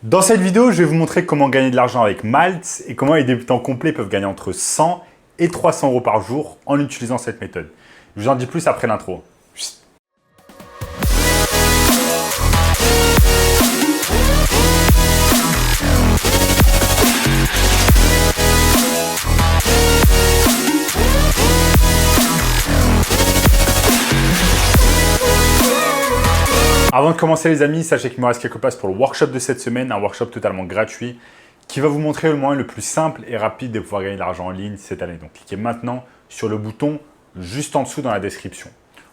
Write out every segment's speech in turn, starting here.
Dans cette vidéo, je vais vous montrer comment gagner de l'argent avec Malte et comment les débutants complets peuvent gagner entre 100 et 300 euros par jour en utilisant cette méthode. Je vous en dis plus après l'intro. Avant de commencer les amis, sachez qu'il me reste quelques places pour le workshop de cette semaine, un workshop totalement gratuit qui va vous montrer le moyen le plus simple et rapide de pouvoir gagner de l'argent en ligne cette année. Donc cliquez maintenant sur le bouton juste en dessous dans la description.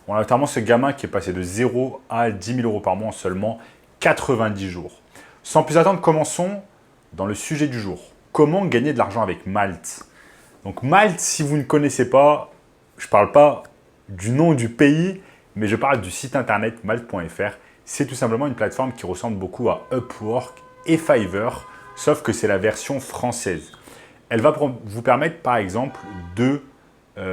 On a notamment ce gamin qui est passé de 0 à 10 000 euros par mois en seulement 90 jours. Sans plus attendre, commençons dans le sujet du jour. Comment gagner de l'argent avec Malte? Donc Malte, si vous ne connaissez pas, je ne parle pas du nom du pays, mais je parle du site internet malte.fr. C'est tout simplement une plateforme qui ressemble beaucoup à Upwork et Fiverr, sauf que c'est la version française. Elle va vous permettre par exemple de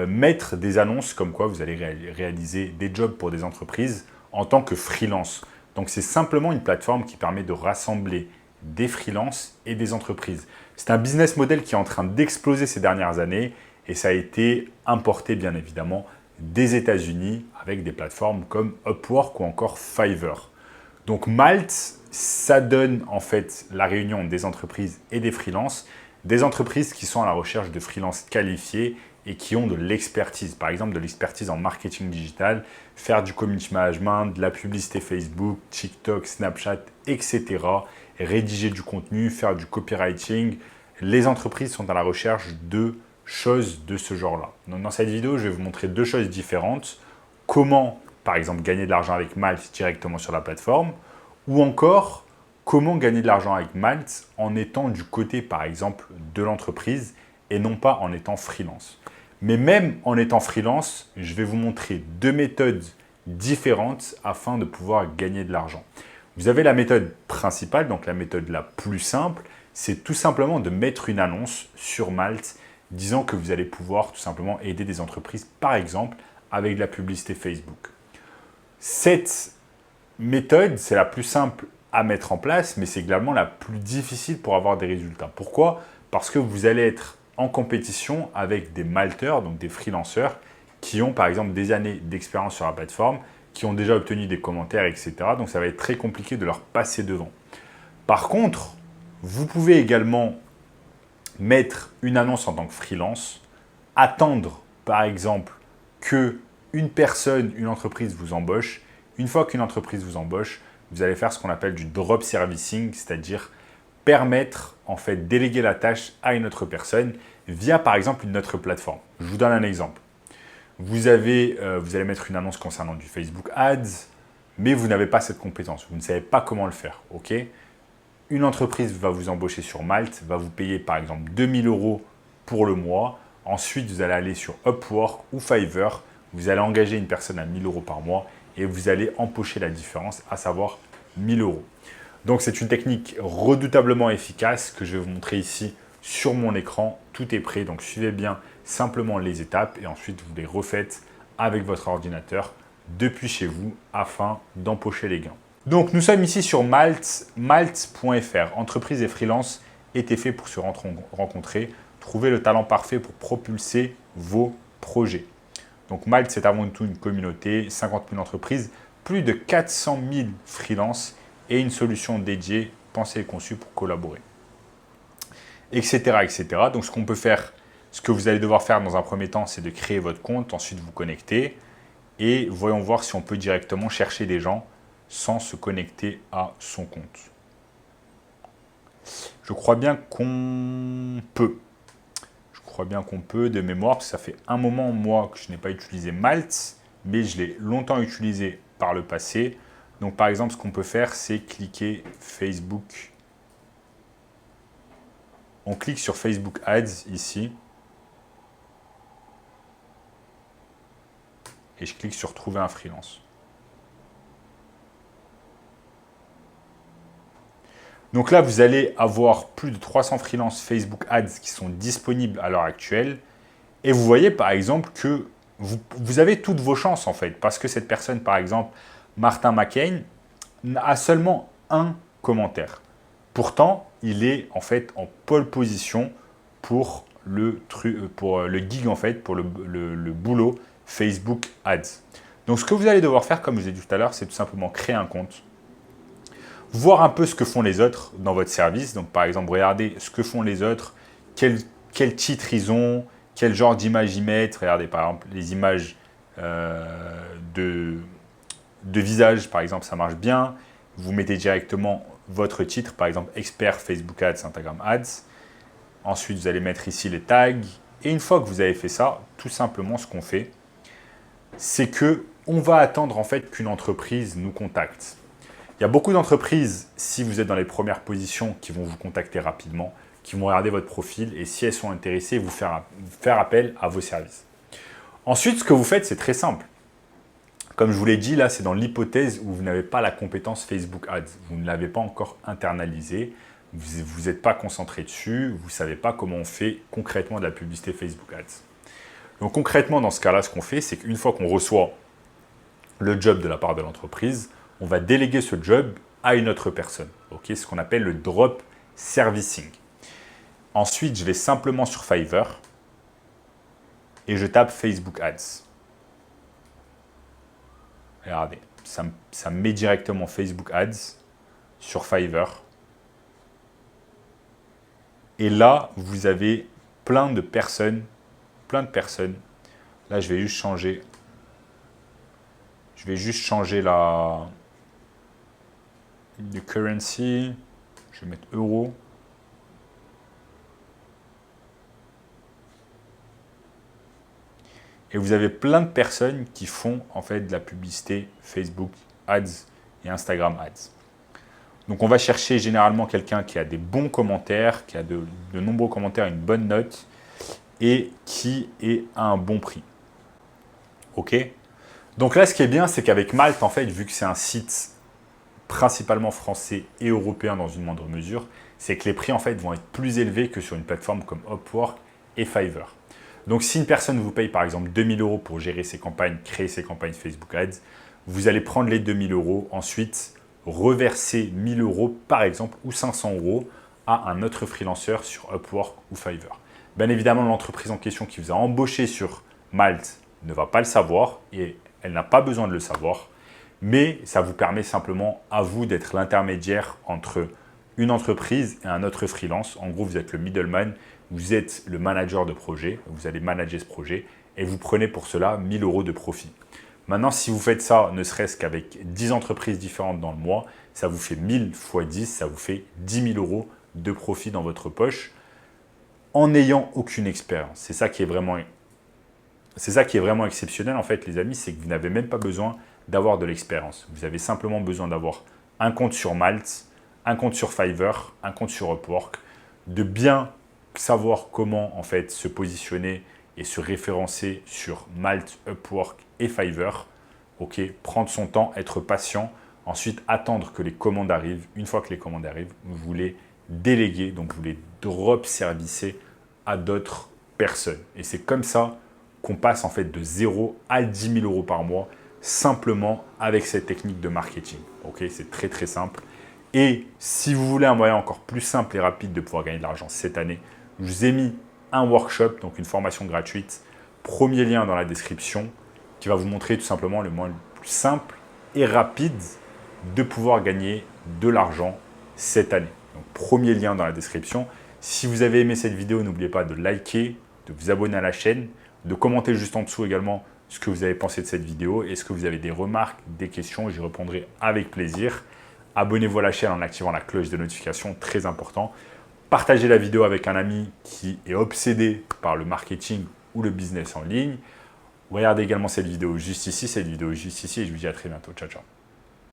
mettre des annonces comme quoi vous allez réaliser des jobs pour des entreprises en tant que freelance. Donc c'est simplement une plateforme qui permet de rassembler des freelances et des entreprises. C'est un business model qui est en train d'exploser ces dernières années et ça a été importé bien évidemment des États-Unis avec des plateformes comme Upwork ou encore Fiverr. Donc Malte, ça donne en fait la réunion des entreprises et des freelances, des entreprises qui sont à la recherche de freelances qualifiés et qui ont de l'expertise, par exemple de l'expertise en marketing digital, faire du community management, de la publicité Facebook, TikTok, Snapchat, etc. Rédiger du contenu, faire du copywriting. Les entreprises sont à la recherche de choses de ce genre-là. Donc dans cette vidéo, je vais vous montrer deux choses différentes. Comment, par exemple, gagner de l'argent avec Malte directement sur la plateforme ou encore comment gagner de l'argent avec Malte en étant du côté, par exemple, de l'entreprise et non pas en étant freelance. Mais même en étant freelance, je vais vous montrer deux méthodes différentes afin de pouvoir gagner de l'argent. Vous avez la méthode principale, donc la méthode la plus simple, c'est tout simplement de mettre une annonce sur Malte disant que vous allez pouvoir tout simplement aider des entreprises, par exemple, avec de la publicité Facebook. Cette méthode, c'est la plus simple à mettre en place, mais c'est également la plus difficile pour avoir des résultats. Pourquoi? Parce que vous allez être en compétition avec des malteurs, donc des freelanceurs, qui ont par exemple des années d'expérience sur la plateforme, qui ont déjà obtenu des commentaires, etc. Donc ça va être très compliqué de leur passer devant. Par contre, vous pouvez également mettre une annonce en tant que freelance, attendre par exemple qu'une personne, une entreprise vous embauche. Une fois qu'une entreprise vous embauche, vous allez faire ce qu'on appelle du drop servicing, c'est-à-dire permettre, en fait, déléguer la tâche à une autre personne via par exemple une autre plateforme. Je vous donne un exemple. Vous allez mettre une annonce concernant du Facebook Ads, mais vous n'avez pas cette compétence, vous ne savez pas comment le faire, ok? Une entreprise va vous embaucher sur Malte, va vous payer par exemple 2 000 euros pour le mois. Ensuite, vous allez aller sur Upwork ou Fiverr. Vous allez engager une personne à 1 000 euros par mois et vous allez empocher la différence, à savoir 1 000 euros. Donc, c'est une technique redoutablement efficace que je vais vous montrer ici sur mon écran. Tout est prêt, donc suivez bien simplement les étapes et ensuite vous les refaites avec votre ordinateur depuis chez vous afin d'empocher les gains. Donc, nous sommes ici sur Malte, malte.fr. Entreprise et freelance étaient faits pour se rencontrer, trouver le talent parfait pour propulser vos projets. Donc, Malte, c'est avant tout une communauté, 50 000 entreprises, plus de 400 000 freelances et une solution dédiée, pensée et conçue pour collaborer, etc., etc. Donc, ce qu'on peut faire, ce que vous allez devoir faire dans un premier temps, c'est de créer votre compte, ensuite vous connecter et voyons voir si on peut directement chercher des gens sans se connecter à son compte. Je crois bien qu'on peut. Je crois bien qu'on peut de mémoire, parce que ça fait un moment, moi, que je n'ai pas utilisé Malte, mais je l'ai longtemps utilisé par le passé. Donc, par exemple, ce qu'on peut faire, c'est cliquer Facebook. On clique sur Facebook Ads ici. Et je clique sur Trouver un freelance. Donc là, vous allez avoir plus de 300 freelances Facebook Ads qui sont disponibles à l'heure actuelle. Et vous voyez par exemple que vous avez toutes vos chances en fait. Parce que cette personne, par exemple, Martin McCain, a seulement un commentaire. Pourtant, il est en fait en pole position pour le gig, en fait, pour le boulot Facebook Ads. Donc, ce que vous allez devoir faire, comme je vous ai dit tout à l'heure, c'est tout simplement créer un compte, voir un peu ce que font les autres dans votre service. Donc, par exemple, regardez ce que font les autres, quel titre ils ont, quel genre d'image ils mettent. Regardez, par exemple, les images de visage, par exemple, ça marche bien. Vous mettez directement votre titre, par exemple, expert Facebook Ads, Instagram Ads. Ensuite, vous allez mettre ici les tags. Et une fois que vous avez fait ça, tout simplement, ce qu'on fait, c'est qu'on va attendre en fait qu'une entreprise nous contacte. Il y a beaucoup d'entreprises, si vous êtes dans les premières positions, qui vont vous contacter rapidement, qui vont regarder votre profil et si elles sont intéressées, vous faire appel à vos services. Ensuite, ce que vous faites, c'est très simple. Comme je vous l'ai dit, là, c'est dans l'hypothèse où vous n'avez pas la compétence Facebook Ads. Vous ne l'avez pas encore internalisée, vous n'êtes pas concentré dessus, vous ne savez pas comment on fait concrètement de la publicité Facebook Ads. Donc concrètement, dans ce cas-là, ce qu'on fait, c'est qu'une fois qu'on reçoit le job de la part de l'entreprise, on va déléguer ce job à une autre personne. Okay, ce qu'on appelle le drop servicing. Ensuite, je vais simplement sur Fiverr et je tape Facebook Ads. Regardez, ça me met directement Facebook Ads sur Fiverr. Et là, vous avez plein de personnes. Là, je vais juste changer. Le currency. Je vais mettre euro. Et vous avez plein de personnes qui font en fait de la publicité Facebook Ads et Instagram Ads. Donc on va chercher généralement quelqu'un qui a des bons commentaires, qui a de nombreux commentaires, une bonne note et qui est à un bon prix. Ok. Donc là, ce qui est bien, c'est qu'avec Malte, en fait, vu que c'est un site principalement français et européen dans une moindre mesure, c'est que les prix en fait vont être plus élevés que sur une plateforme comme Upwork et Fiverr. Donc, si une personne vous paye par exemple 2 000 € pour gérer ses campagnes, créer ses campagnes Facebook Ads, vous allez prendre les 2 000 €, ensuite reverser 1 000 € par exemple ou 500 € à un autre freelanceur sur Upwork ou Fiverr. Bien évidemment, l'entreprise en question qui vous a embauché sur Malte ne va pas le savoir et elle n'a pas besoin de le savoir, mais ça vous permet simplement à vous d'être l'intermédiaire entre une entreprise et un autre freelance. En gros, vous êtes le middleman. Vous êtes le manager de projet, vous allez manager ce projet et vous prenez pour cela 1 000 € de profit. Maintenant, si vous faites ça, ne serait-ce qu'avec 10 entreprises différentes dans le mois, ça vous fait 1000 x 10, ça vous fait 10 000 € de profit dans votre poche en n'ayant aucune expérience. C'est ça qui est vraiment exceptionnel en fait, les amis, c'est que vous n'avez même pas besoin d'avoir de l'expérience. Vous avez simplement besoin d'avoir un compte sur Malte, un compte sur Fiverr, un compte sur Upwork, de bien savoir comment en fait se positionner et se référencer sur Malte, Upwork et Fiverr. Ok, prendre son temps, être patient, ensuite attendre que les commandes arrivent. Une fois que les commandes arrivent, vous les déléguer, donc vous les drop servicer à d'autres personnes. Et c'est comme ça qu'on passe en fait de 0 à 10 000 € par mois simplement avec cette technique de marketing. Ok, c'est très très simple. Et si vous voulez un moyen encore plus simple et rapide de pouvoir gagner de l'argent cette année, je vous ai mis un workshop, donc une formation gratuite. Premier lien dans la description qui va vous montrer tout simplement le moyen le plus simple et rapide de pouvoir gagner de l'argent cette année. Donc, premier lien dans la description. Si vous avez aimé cette vidéo, n'oubliez pas de liker, de vous abonner à la chaîne, de commenter juste en dessous également ce que vous avez pensé de cette vidéo. Est-ce que vous avez des remarques, des questions? J'y répondrai avec plaisir. Abonnez-vous à la chaîne en activant la cloche de notification, très important. Partagez la vidéo avec un ami qui est obsédé par le marketing ou le business en ligne. Regardez également cette vidéo juste ici et je vous dis à très bientôt. Ciao, ciao.